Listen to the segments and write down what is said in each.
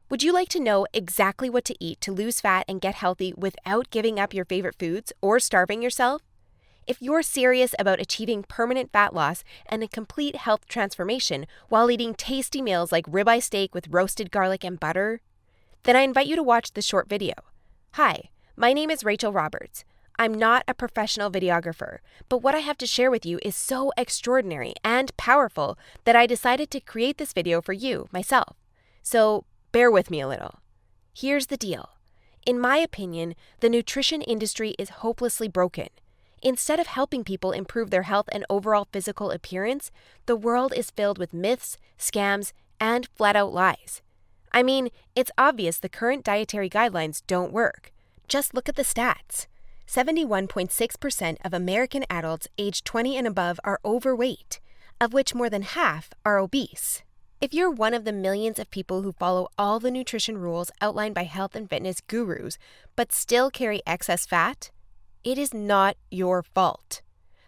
Would you like to know exactly what to eat to lose fat and get healthy without giving up your favorite foods or starving yourself? If you're serious about achieving permanent fat loss and a complete health transformation while eating tasty meals like ribeye steak with roasted garlic and butter, then I invite you to watch this short video. Hi, my name is Rachel Roberts. I'm not a professional videographer, but what I have to share with you is so extraordinary and powerful that I decided to create this video for you, myself. So bear with me a little. Here's the deal. In my opinion, the nutrition industry is hopelessly broken. Instead of helping people improve their health and overall physical appearance, the world is filled with myths, scams, and flat-out lies. I mean, it's obvious the current dietary guidelines don't work. Just look at the stats. 71.6% of American adults aged 20 and above are overweight, of which more than half are obese. If you're one of the millions of people who follow all the nutrition rules outlined by health and fitness gurus, but still carry excess fat, it is not your fault.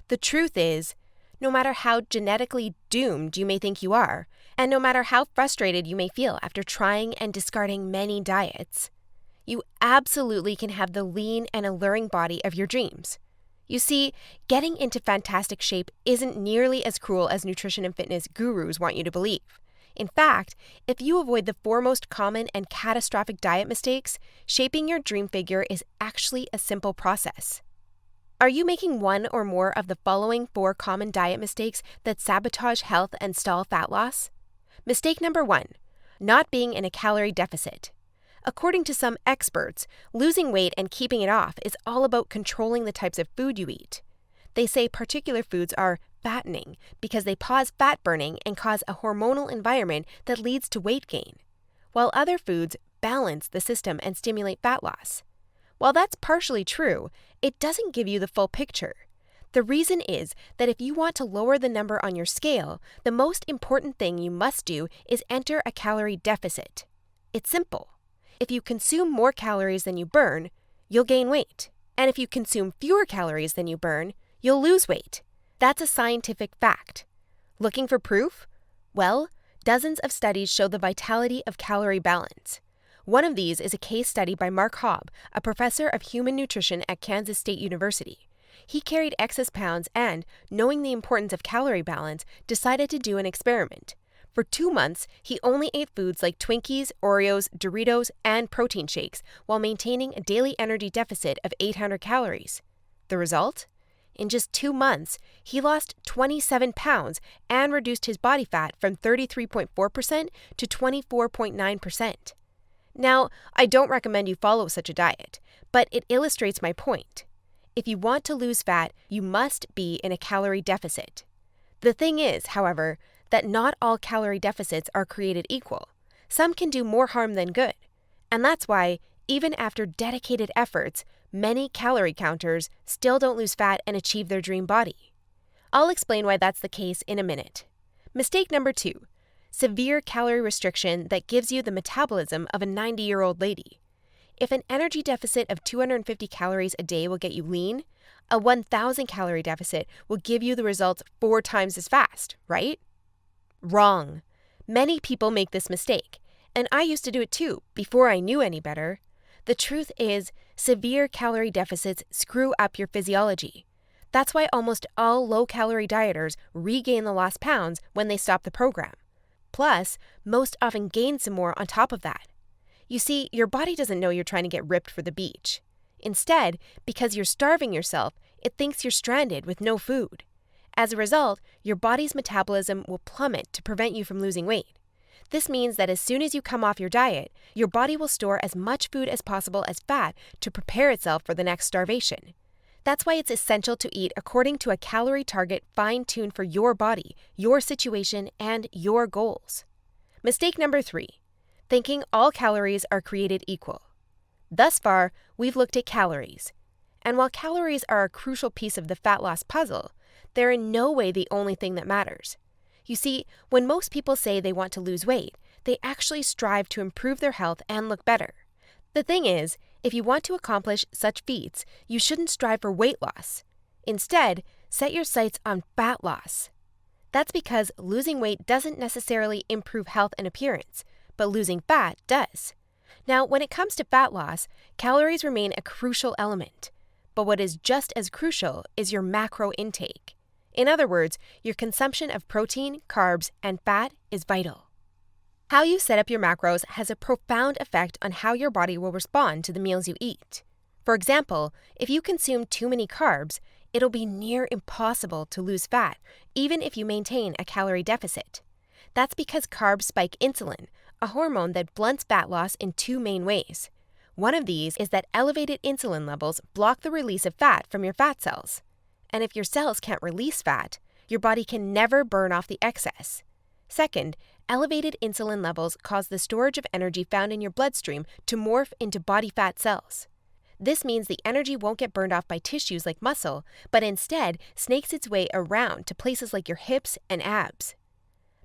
The truth is, no matter how genetically doomed you may think you are, and no matter how frustrated you may feel after trying and discarding many diets, you absolutely can have the lean and alluring body of your dreams. You see, getting into fantastic shape isn't nearly as cruel as nutrition and fitness gurus want you to believe. In fact, if you avoid the four most common and catastrophic diet mistakes, shaping your dream figure is actually a simple process. Are you making one or more of the following 4 common diet mistakes that sabotage health and stall fat loss? Mistake number 1, not being in a calorie deficit. According to some experts, losing weight and keeping it off is all about controlling the types of food you eat. They say particular foods are fattening because they pause fat burning and cause a hormonal environment that leads to weight gain, while other foods balance the system and stimulate fat loss. While that's partially true, it doesn't give you the full picture. The reason is that if you want to lower the number on your scale, the most important thing you must do is enter a calorie deficit. It's simple. If you consume more calories than you burn, you'll gain weight. And if you consume fewer calories than you burn, you'll lose weight. That's a scientific fact. Looking for proof? Well, dozens of studies show the vitality of calorie balance. One of these is a case study by Mark Hobb, a professor of human nutrition at Kansas State University. He carried excess pounds and, knowing the importance of calorie balance, decided to do an experiment. For 2 months, he only ate foods like Twinkies, Oreos, Doritos, and protein shakes while maintaining a daily energy deficit of 800 calories. The result? In just 2 months, he lost 27 pounds and reduced his body fat from 33.4% to 24.9%. Now, I don't recommend you follow such a diet, but it illustrates my point. If you want to lose fat, you must be in a calorie deficit. The thing is, however, that not all calorie deficits are created equal. Some can do more harm than good. And that's why, even after dedicated efforts, many calorie counters still don't lose fat and achieve their dream body. I'll explain why that's the case in a minute. Mistake number 2, severe calorie restriction that gives you the metabolism of a 90-year-old lady. If an energy deficit of 250 calories a day will get you lean, a 1,000 calorie deficit will give you the results 4 times as fast, right? Wrong. Many people make this mistake, and I used to do it too, before I knew any better. The truth is, severe calorie deficits screw up your physiology. That's why almost all low-calorie dieters regain the lost pounds when they stop the program. Plus, most often gain some more on top of that. You see, your body doesn't know you're trying to get ripped for the beach. Instead, because you're starving yourself, it thinks you're stranded with no food. As a result, your body's metabolism will plummet to prevent you from losing weight. This means that as soon as you come off your diet, your body will store as much food as possible as fat to prepare itself for the next starvation. That's why it's essential to eat according to a calorie target fine-tuned for your body, your situation, and your goals. Mistake number 3, thinking all calories are created equal. Thus far, we've looked at calories. And while calories are a crucial piece of the fat loss puzzle, they're in no way the only thing that matters. You see, when most people say they want to lose weight, they actually strive to improve their health and look better. The thing is, if you want to accomplish such feats, you shouldn't strive for weight loss. Instead, set your sights on fat loss. That's because losing weight doesn't necessarily improve health and appearance, but losing fat does. Now, when it comes to fat loss, calories remain a crucial element. But what is just as crucial is your macro intake. In other words, your consumption of protein, carbs, and fat is vital. How you set up your macros has a profound effect on how your body will respond to the meals you eat. For example, if you consume too many carbs, it'll be near impossible to lose fat, even if you maintain a calorie deficit. That's because carbs spike insulin, a hormone that blunts fat loss in two main ways. One of these is that elevated insulin levels block the release of fat from your fat cells. And if your cells can't release fat, your body can never burn off the excess. Second, elevated insulin levels cause the storage of energy found in your bloodstream to morph into body fat cells. This means the energy won't get burned off by tissues like muscle, but instead snakes its way around to places like your hips and abs.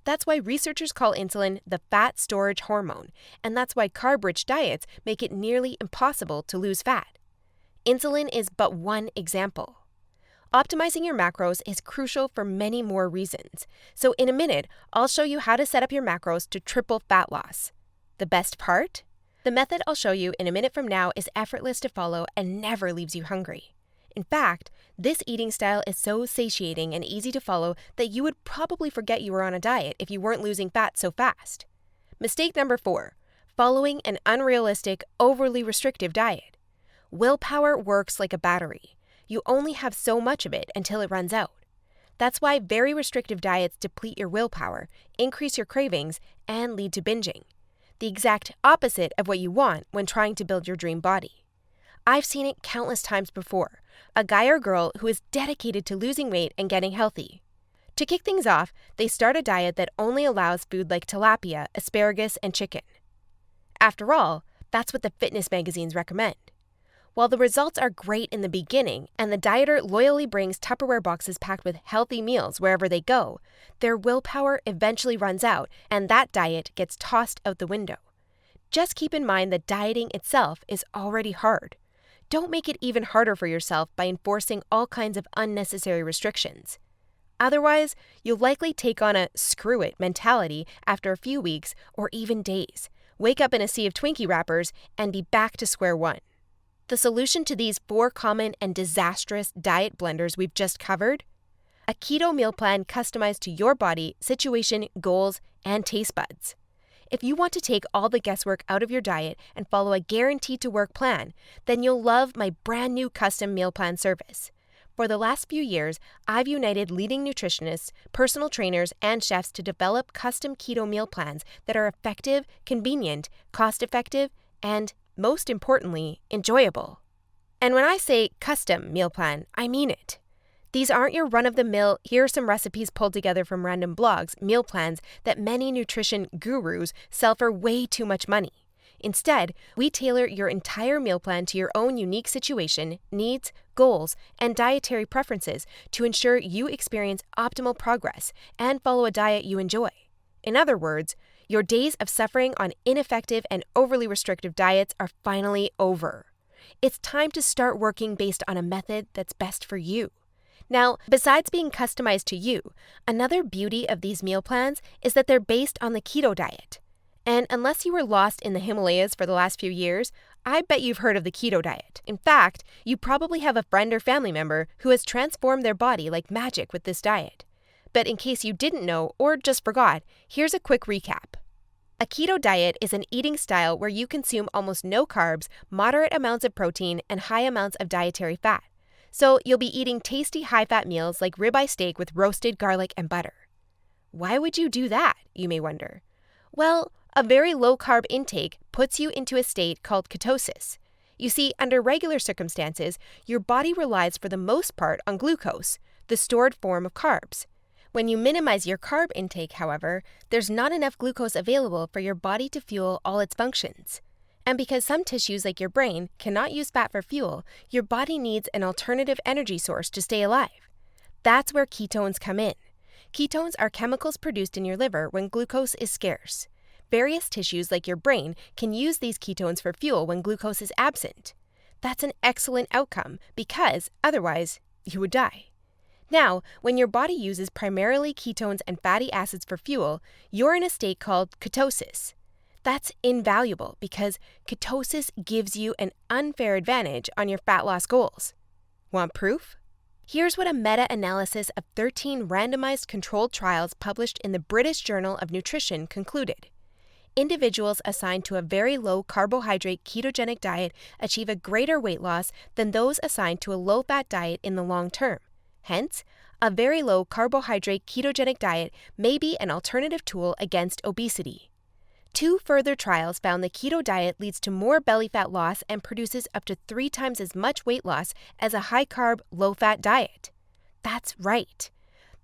That's why researchers call insulin the fat storage hormone, and that's why carb-rich diets make it nearly impossible to lose fat. Insulin is but one example. Optimizing your macros is crucial for many more reasons. So in a minute, I'll show you how to set up your macros to triple fat loss. The best part? The method I'll show you in a minute from now is effortless to follow and never leaves you hungry. In fact, this eating style is so satiating and easy to follow that you would probably forget you were on a diet if you weren't losing fat so fast. Mistake number 4, following an unrealistic, overly restrictive diet. Willpower works like a battery. You only have so much of it until it runs out. That's why very restrictive diets deplete your willpower, increase your cravings, and lead to binging. The exact opposite of what you want when trying to build your dream body. I've seen it countless times before. A guy or girl who is dedicated to losing weight and getting healthy. To kick things off, they start a diet that only allows food like tilapia, asparagus, and chicken. After all, that's what the fitness magazines recommend. While the results are great in the beginning, and the dieter loyally brings Tupperware boxes packed with healthy meals wherever they go, their willpower eventually runs out, and that diet gets tossed out the window. Just keep in mind that dieting itself is already hard. Don't make it even harder for yourself by enforcing all kinds of unnecessary restrictions. Otherwise, you'll likely take on a screw it mentality after a few weeks or even days, wake up in a sea of Twinkie wrappers, and be back to square one. The solution to these 4 common and disastrous diet blunders we've just covered? A keto meal plan customized to your body, situation, goals, and taste buds. If you want to take all the guesswork out of your diet and follow a guaranteed-to-work plan, then you'll love my brand new custom meal plan service. For the last few years, I've united leading nutritionists, personal trainers, and chefs to develop custom keto meal plans that are effective, convenient, cost-effective, and most importantly, enjoyable. And when I say custom meal plan, I mean it. These aren't your run-of-the-mill, here are some recipes pulled together from random blogs, meal plans that many nutrition gurus sell for way too much money. Instead, we tailor your entire meal plan to your own unique situation, needs, goals, and dietary preferences to ensure you experience optimal progress and follow a diet you enjoy. In other words, your days of suffering on ineffective and overly restrictive diets are finally over. It's time to start working based on a method that's best for you. Now, besides being customized to you, another beauty of these meal plans is that they're based on the keto diet. And unless you were lost in the Himalayas for the last few years, I bet you've heard of the keto diet. In fact, you probably have a friend or family member who has transformed their body like magic with this diet. But in case you didn't know or just forgot, here's a quick recap. A keto diet is an eating style where you consume almost no carbs, moderate amounts of protein, and high amounts of dietary fat. So you'll be eating tasty high-fat meals like ribeye steak with roasted garlic and butter. Why would you do that, you may wonder? Well, a very low-carb intake puts you into a state called ketosis. You see, under regular circumstances, your body relies for the most part on glucose, the stored form of carbs. When you minimize your carb intake, however, there's not enough glucose available for your body to fuel all its functions. And because some tissues like your brain cannot use fat for fuel, your body needs an alternative energy source to stay alive. That's where ketones come in. Ketones are chemicals produced in your liver when glucose is scarce. Various tissues like your brain can use these ketones for fuel when glucose is absent. That's an excellent outcome because otherwise you would die. Now, when your body uses primarily ketones and fatty acids for fuel, you're in a state called ketosis. That's invaluable because ketosis gives you an unfair advantage on your fat loss goals. Want proof? Here's what a meta-analysis of 13 randomized controlled trials published in the British Journal of Nutrition concluded. Individuals assigned to a very low carbohydrate ketogenic diet achieve a greater weight loss than those assigned to a low-fat diet in the long term. Hence, a very low carbohydrate ketogenic diet may be an alternative tool against obesity. 2 further trials found the keto diet leads to more belly fat loss and produces up to 3 times as much weight loss as a high-carb, low-fat diet. That's right.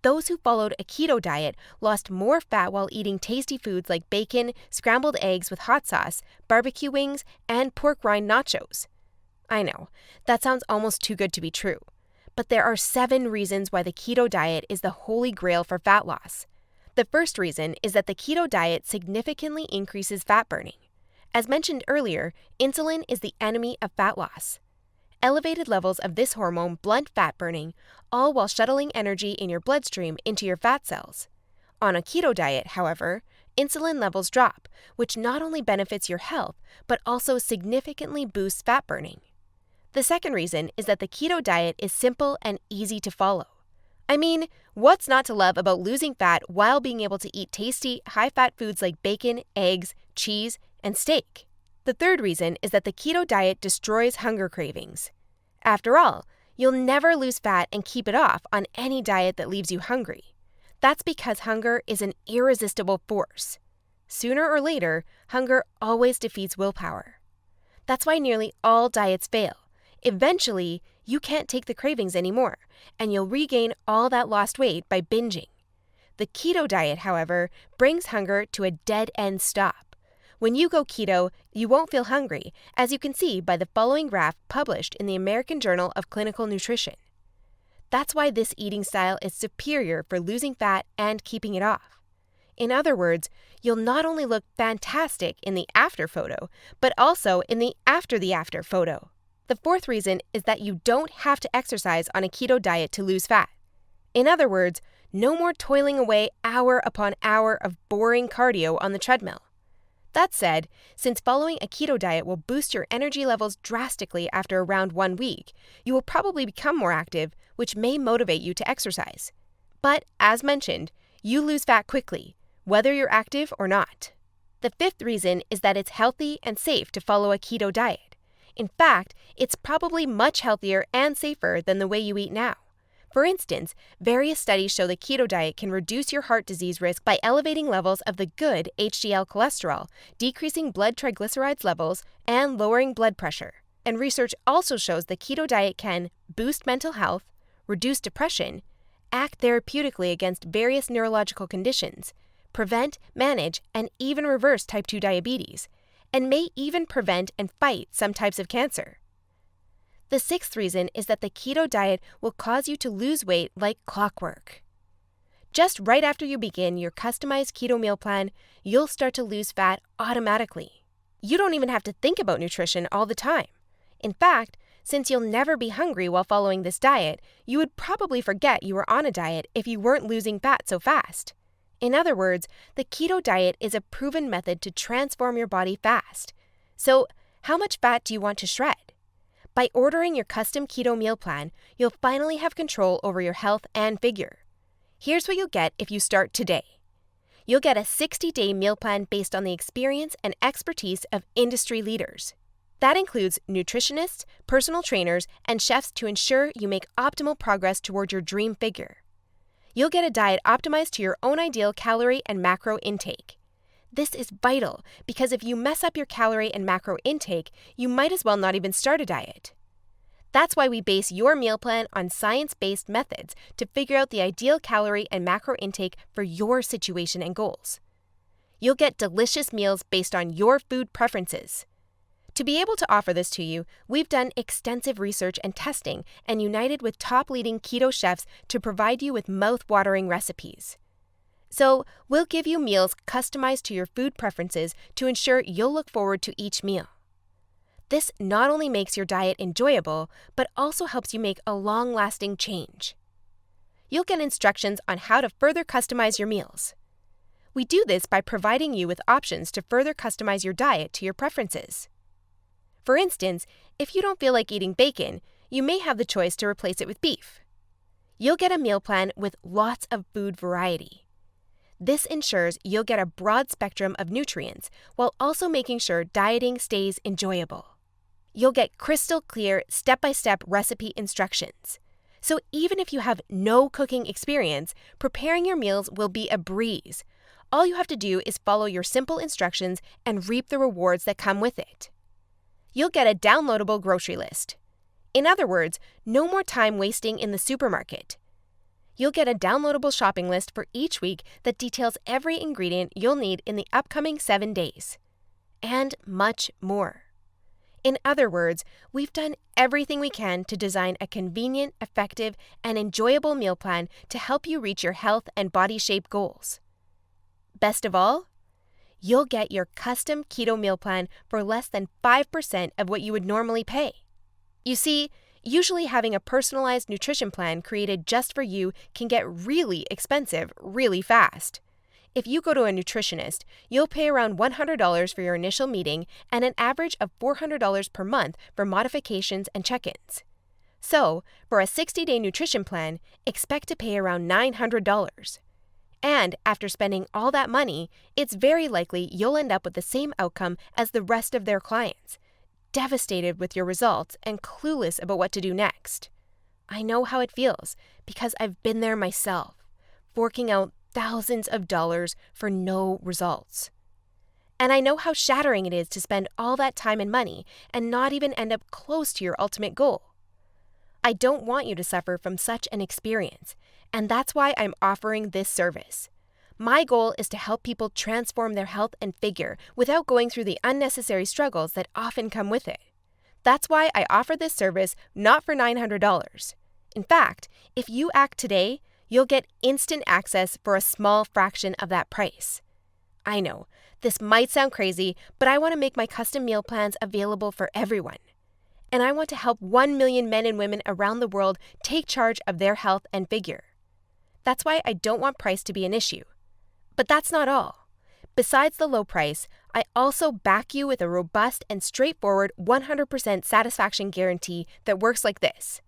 Those who followed a keto diet lost more fat while eating tasty foods like bacon, scrambled eggs with hot sauce, barbecue wings, and pork rind nachos. I know, that sounds almost too good to be true. But there are 7 reasons why the keto diet is the holy grail for fat loss. The first reason is that the keto diet significantly increases fat burning. As mentioned earlier, insulin is the enemy of fat loss. Elevated levels of this hormone blunt fat burning, all while shuttling energy in your bloodstream into your fat cells. On a keto diet, however, insulin levels drop, which not only benefits your health, but also significantly boosts fat burning. The second reason is that the keto diet is simple and easy to follow. I mean, what's not to love about losing fat while being able to eat tasty, high-fat foods like bacon, eggs, cheese, and steak? The third reason is that the keto diet destroys hunger cravings. After all, you'll never lose fat and keep it off on any diet that leaves you hungry. That's because hunger is an irresistible force. Sooner or later, hunger always defeats willpower. That's why nearly all diets fail. Eventually, you can't take the cravings anymore, and you'll regain all that lost weight by binging. The keto diet, however, brings hunger to a dead-end stop. When you go keto, you won't feel hungry, as you can see by the following graph published in the American Journal of Clinical Nutrition. That's why this eating style is superior for losing fat and keeping it off. In other words, you'll not only look fantastic in the after photo, but also in the after photo. The fourth reason is that you don't have to exercise on a keto diet to lose fat. In other words, no more toiling away hour upon hour of boring cardio on the treadmill. That said, since following a keto diet will boost your energy levels drastically after around 1 week, you will probably become more active, which may motivate you to exercise. But, as mentioned, you lose fat quickly, whether you're active or not. The fifth reason is that it's healthy and safe to follow a keto diet. In fact, it's probably much healthier and safer than the way you eat now. For instance, various studies show the keto diet can reduce your heart disease risk by elevating levels of the good HDL cholesterol, decreasing blood triglycerides levels, and lowering blood pressure. And research also shows the keto diet can boost mental health, reduce depression, act therapeutically against various neurological conditions, prevent, manage, and even reverse type 2 diabetes, and may even prevent and fight some types of cancer. The sixth reason is that the keto diet will cause you to lose weight like clockwork. Just right after you begin your customized keto meal plan, you'll start to lose fat automatically. You don't even have to think about nutrition all the time. In fact, since you'll never be hungry while following this diet, you would probably forget you were on a diet if you weren't losing fat so fast. In other words, the keto diet is a proven method to transform your body fast. So, how much fat do you want to shred? By ordering your custom keto meal plan, you'll finally have control over your health and figure. Here's what you'll get if you start today. You'll get a 60-day meal plan based on the experience and expertise of industry leaders. That includes nutritionists, personal trainers, and chefs to ensure you make optimal progress toward your dream figure. You'll get a diet optimized to your own ideal calorie and macro intake. This is vital because if you mess up your calorie and macro intake, you might as well not even start a diet. That's why we base your meal plan on science-based methods to figure out the ideal calorie and macro intake for your situation and goals. You'll get delicious meals based on your food preferences. To be able to offer this to you, we've done extensive research and testing and united with top leading keto chefs to provide you with mouth-watering recipes. So, we'll give you meals customized to your food preferences to ensure you'll look forward to each meal. This not only makes your diet enjoyable, but also helps you make a long-lasting change. You'll get instructions on how to further customize your meals. We do this by providing you with options to further customize your diet to your preferences. For instance, if you don't feel like eating bacon, you may have the choice to replace it with beef. You'll get a meal plan with lots of food variety. This ensures you'll get a broad spectrum of nutrients while also making sure dieting stays enjoyable. You'll get crystal clear step-by-step recipe instructions. So even if you have no cooking experience, preparing your meals will be a breeze. All you have to do is follow your simple instructions and reap the rewards that come with it. You'll get a downloadable grocery list. In other words, no more time wasting in the supermarket. You'll get a downloadable shopping list for each week that details every ingredient you'll need in the upcoming 7 days. And much more. In other words, we've done everything we can to design a convenient, effective, and enjoyable meal plan to help you reach your health and body shape goals. Best of all, you'll get your custom keto meal plan for less than 5% of what you would normally pay. You see, usually having a personalized nutrition plan created just for you can get really expensive really fast. If you go to a nutritionist, you'll pay around $100 for your initial meeting and an average of $400 per month for modifications and check-ins. So, for a 60-day nutrition plan, expect to pay around $900. And after spending all that money, it's very likely you'll end up with the same outcome as the rest of their clients, devastated with your results and clueless about what to do next. I know how it feels because I've been there myself, forking out thousands of dollars for no results. And I know how shattering it is to spend all that time and money and not even end up close to your ultimate goal. I don't want you to suffer from such an experience, and that's why I'm offering this service. My goal is to help people transform their health and figure without going through the unnecessary struggles that often come with it. That's why I offer this service not for $900. In fact, if you act today, you'll get instant access for a small fraction of that price. I know, this might sound crazy, but I want to make my custom meal plans available for everyone. And I want to help 1 million men and women around the world take charge of their health and figure. That's why I don't want price to be an issue. But that's not all. Besides the low price, I also back you with a robust and straightforward 100% satisfaction guarantee that works like this.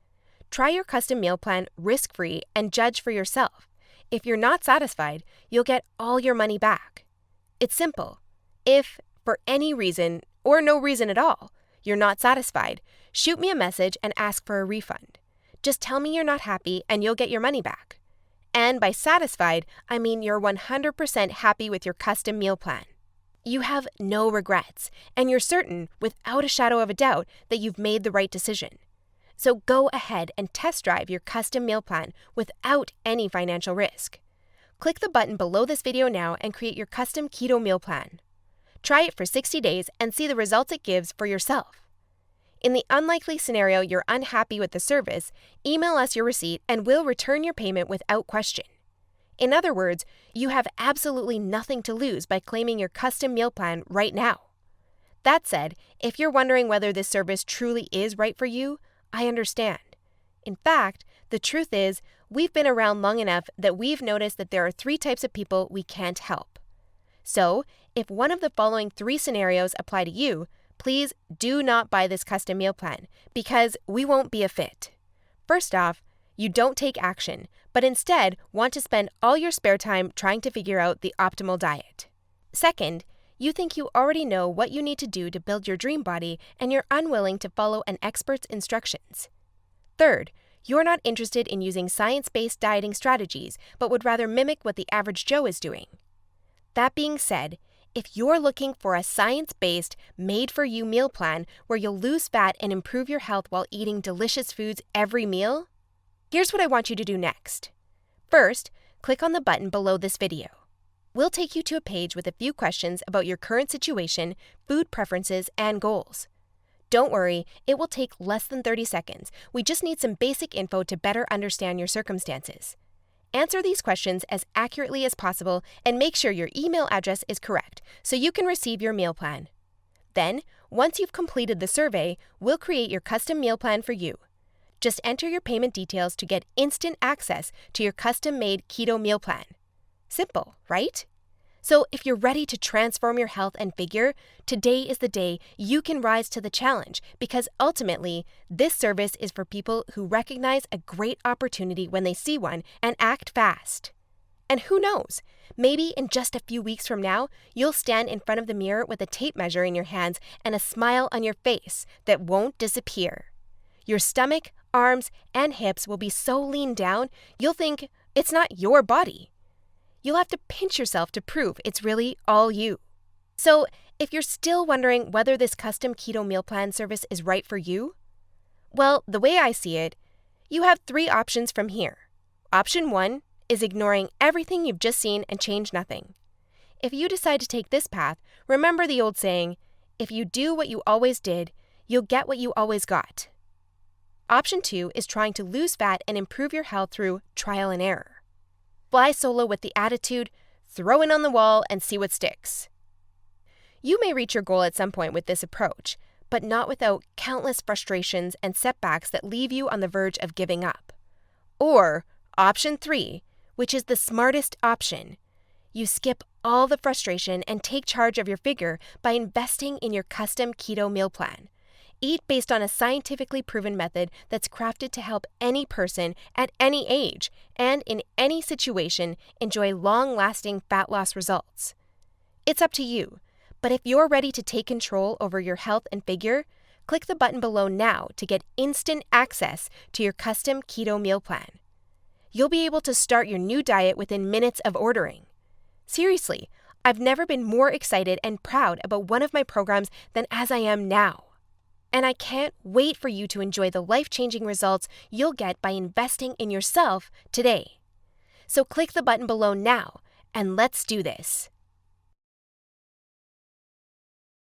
Try your custom meal plan risk-free and judge for yourself. If you're not satisfied, you'll get all your money back. It's simple. If, for any reason, or no reason at all, you're not satisfied, shoot me a message and ask for a refund. Just tell me you're not happy and you'll get your money back. And by satisfied, I mean you're 100% happy with your custom meal plan. You have no regrets, and you're certain, without a shadow of a doubt, that you've made the right decision. So go ahead and test drive your custom meal plan without any financial risk. Click the button below this video now and create your custom keto meal plan. Try it for 60 days and see the results it gives for yourself. In the unlikely scenario you're unhappy with the service, email us your receipt and we'll return your payment without question. In other words, you have absolutely nothing to lose by claiming your custom meal plan right now. That said, if you're wondering whether this service truly is right for you, I understand. In fact, the truth is, we've been around long enough that we've noticed that there are 3 types of people we can't help. So, if one of the following 3 scenarios apply to you, please do not buy this custom meal plan because we won't be a fit. First off, you don't take action, but instead want to spend all your spare time trying to figure out the optimal diet. Second, you think you already know what you need to do to build your dream body and you're unwilling to follow an expert's instructions. Third, you're not interested in using science-based dieting strategies, but would rather mimic what the average Joe is doing. That being said, if you're looking for a science-based, made-for-you meal plan where you'll lose fat and improve your health while eating delicious foods every meal, here's what I want you to do next. First, click on the button below this video. We'll take you to a page with a few questions about your current situation, food preferences, and goals. Don't worry, it will take less than 30 seconds. We just need some basic info to better understand your circumstances. Answer these questions as accurately as possible and make sure your email address is correct so you can receive your meal plan. Then, once you've completed the survey, we'll create your custom meal plan for you. Just enter your payment details to get instant access to your custom-made keto meal plan. Simple, right? So if you're ready to transform your health and figure, today is the day you can rise to the challenge, because ultimately, this service is for people who recognize a great opportunity when they see one and act fast. And who knows, maybe in just a few weeks from now, you'll stand in front of the mirror with a tape measure in your hands and a smile on your face that won't disappear. Your stomach, arms, and hips will be so lean down, you'll think it's not your body. You'll have to pinch yourself to prove it's really all you. So, if you're still wondering whether this custom keto meal plan service is right for you, well, the way I see it, you have 3 options from here. Option 1 is ignoring everything you've just seen and change nothing. If you decide to take this path, remember the old saying, if you do what you always did, you'll get what you always got. Option 2 is trying to lose fat and improve your health through trial and error. Fly solo with the attitude, throw in on the wall and see what sticks. You may reach your goal at some point with this approach, but not without countless frustrations and setbacks that leave you on the verge of giving up. Or option 3, which is the smartest option. You skip all the frustration and take charge of your figure by investing in your custom keto meal plan. Eat based on a scientifically proven method that's crafted to help any person at any age and in any situation enjoy long-lasting fat loss results. It's up to you, but if you're ready to take control over your health and figure, click the button below now to get instant access to your custom keto meal plan. You'll be able to start your new diet within minutes of ordering. Seriously, I've never been more excited and proud about one of my programs than as I am now. And I can't wait for you to enjoy the life-changing results you'll get by investing in yourself today. So click the button below now, and let's do this.